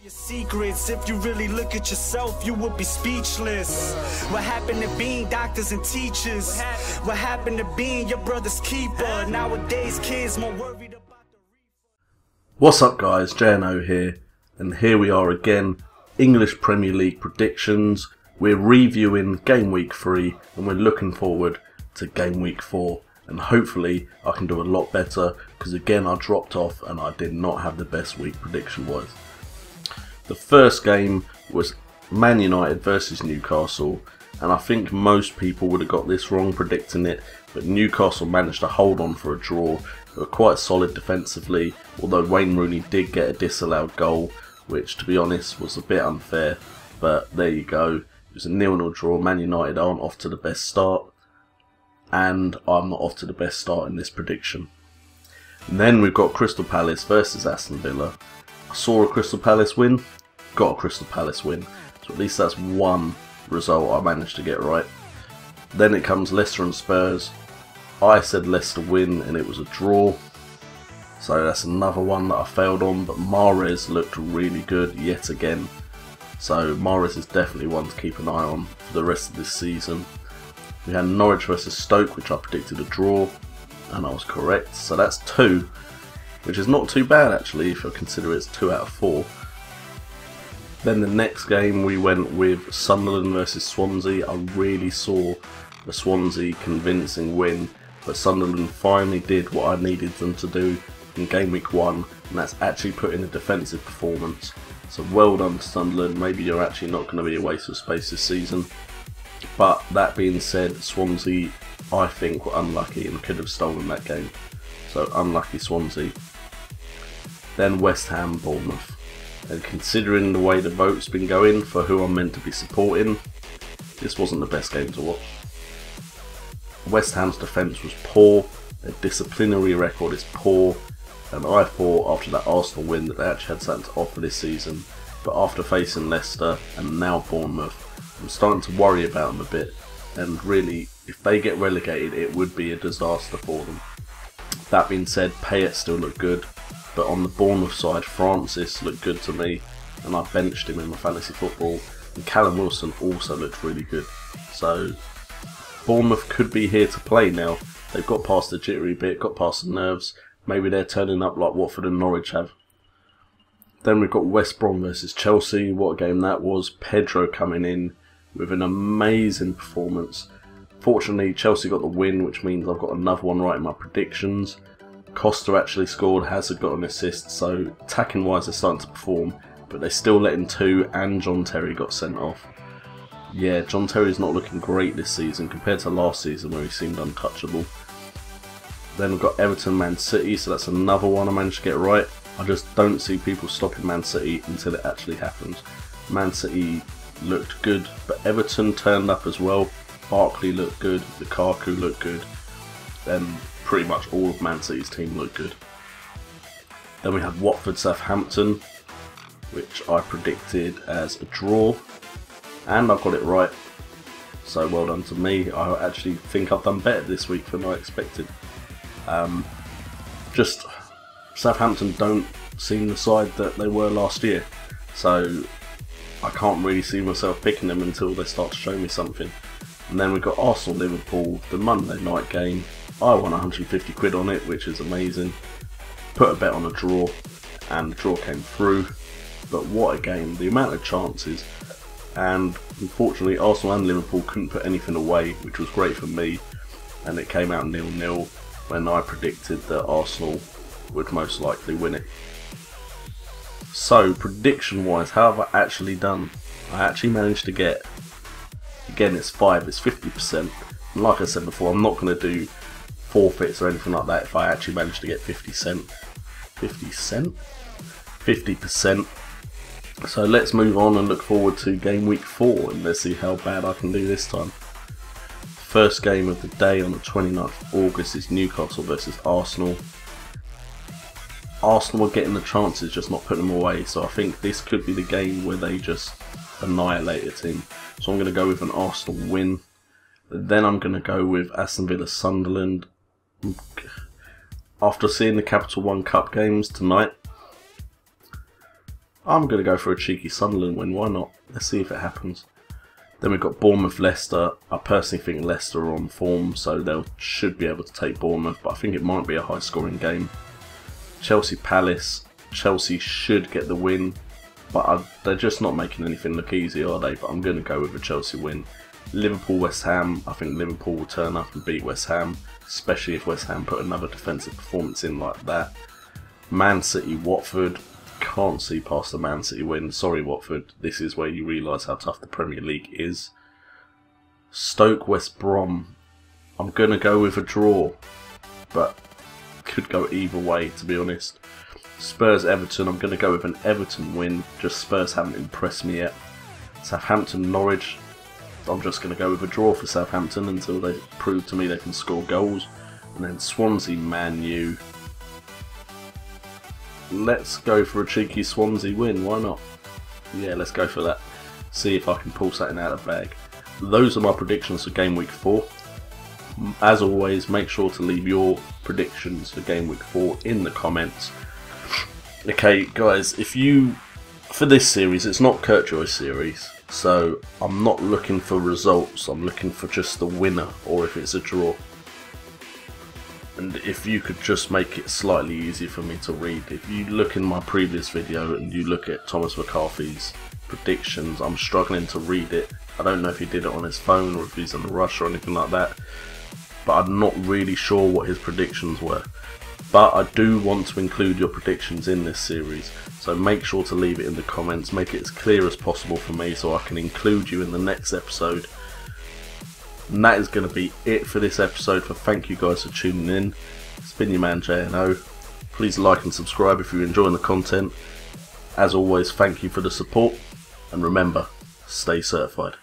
Your secrets, if you really look at yourself, you would be speechless. What happened to being doctors and teachers? What happened to being your brother's keeper? Nowadays, kids more worried about the What's up guys, JNO here, and here we are again, English Premier League predictions. We're reviewing Game Week 3 and we're looking forward to Game Week 4. And hopefully I can do a lot better, because again I dropped off and I did not have the best week prediction wise. The first game was Man United versus Newcastle, and I think most people would have got this wrong predicting it, but Newcastle managed to hold on for a draw. They were quite solid defensively, although Wayne Rooney did get a disallowed goal, which to be honest was a bit unfair, but there you go. It was a 0-0 draw. Man United aren't off to the best start, and I'm not off to the best start in this prediction. And then we've got Crystal Palace versus Aston Villa. I saw a Crystal Palace win, got a Crystal Palace win, so at least that's one result I managed to get right. Then it comes Leicester and Spurs. I said Leicester win and it was a draw, so that's another one that I failed on, but Mahrez looked really good yet again, so Mahrez is definitely one to keep an eye on for the rest of this season. We had Norwich versus Stoke, which I predicted a draw, and I was correct, so that's 2. Which is not too bad actually if I consider it's 2 out of 4. Then the next game we went with Sunderland versus Swansea. I really saw the Swansea convincing win, but Sunderland finally did what I needed them to do in Game Week 1, and that's actually put in a defensive performance. So well done to Sunderland. Maybe you're actually not going to be a waste of space this season. But that being said, Swansea I think were unlucky and could have stolen that game. So unlucky Swansea. Then West Ham, Bournemouth. And considering the way the vote's been going for who I'm meant to be supporting, this wasn't the best game to watch. West Ham's defence was poor, their disciplinary record is poor, and I thought after that Arsenal win that they actually had something to offer this season. But after facing Leicester and now Bournemouth, I'm starting to worry about them a bit, and really, if they get relegated, it would be a disaster for them. That being said, Payet still looked good. But on the Bournemouth side, Francis looked good to me, and I benched him in my fantasy football. And Callum Wilson also looked really good. So Bournemouth could be here to play now. They've got past the jittery bit, got past the nerves. Maybe they're turning up like Watford and Norwich have. Then we've got West Brom versus Chelsea. What a game that was. Pedro coming in with an amazing performance. Fortunately, Chelsea got the win, which means I've got another one right in my predictions. Costa actually scored, Hazard got an assist, so attacking wise they're starting to perform, but they still let in 2 and John Terry got sent off. Yeah, John Terry's not looking great this season compared to last season where he seemed untouchable. Then we've got Everton, Man City, so that's another one I managed to get right. I just don't see people stopping Man City until it actually happens. Man City looked good, but Everton turned up as well. Barkley looked good, Lukaku looked good, and pretty much all of Man City's team looked good. Then we had Watford Southampton, which I predicted as a draw, and I got it right, so well done to me. I actually think I've done better this week than I expected. Just Southampton don't seem the side that they were last year, so I can't really see myself picking them until they start to show me something. And then we've got Arsenal Liverpool, the Monday night game. I won 150 quid on it, which is amazing. Put a bet on a draw, and the draw came through. But what a game, the amount of chances. And unfortunately, Arsenal and Liverpool couldn't put anything away, which was great for me. And it came out 0-0 when I predicted that Arsenal would most likely win it. So, prediction-wise, how have I actually done? I actually managed to get, again it's 5, it's 50%. And like I said before, I'm not going to do forfeits or anything like that if I actually manage to get 50%. So let's move on and look forward to Game Week 4 and let's see how bad I can do this time. First game of the day on the 29th of August is Newcastle versus Arsenal. Arsenal are getting the chances, just not putting them away, so I think this could be the game where they just annihilate a team. So I'm going to go with an Arsenal win. Then I'm going to go with Aston Villa Sunderland. After seeing the Capital One Cup games tonight, I'm going to go for a cheeky Sunderland win, why not? Let's see if it happens. Then we've got Bournemouth-Leicester. I personally think Leicester are on form, so they should be able to take Bournemouth, but I think it might be a high-scoring game. Chelsea-Palace. Chelsea should get the win, but they're just not making anything look easy, are they? But I'm going to go with a Chelsea win. Liverpool-West Ham. I think Liverpool will turn up and beat West Ham, especially if West Ham put another defensive performance in like that. Man City-Watford. Can't see past the Man City win. Sorry, Watford. This is where you realise how tough the Premier League is. Stoke-West Brom. I'm going to go with a draw, but could go either way, to be honest. Spurs-Everton. I'm going to go with an Everton win. Just Spurs haven't impressed me yet. Southampton-Norwich. I'm just going to go with a draw for Southampton until they prove to me they can score goals. And then Swansea-Man U. Let's go for a cheeky Swansea win, why not? Yeah, let's go for that. See if I can pull something out of the bag. Those are my predictions for Game Week 4. As always, make sure to leave your predictions for Game Week 4 in the comments. Okay, guys, for this series, it's not Kurtjoy's series, so I'm not looking for results, I'm looking for just the winner, or if it's a draw. And if you could just make it slightly easier for me to read. If you look in my previous video and you look at Thomas McCarthy's predictions, I'm struggling to read it. I don't know if he did it on his phone or if he's in a rush or anything like that. But I'm not really sure what his predictions were. But I do want to include your predictions in this series. So make sure to leave it in the comments. Make it as clear as possible for me so I can include you in the next episode. And that is going to be it for this episode. Thank you guys for tuning in. It's been your man JNO. Please like and subscribe if you're enjoying the content. As always, thank you for the support. And remember, stay certified.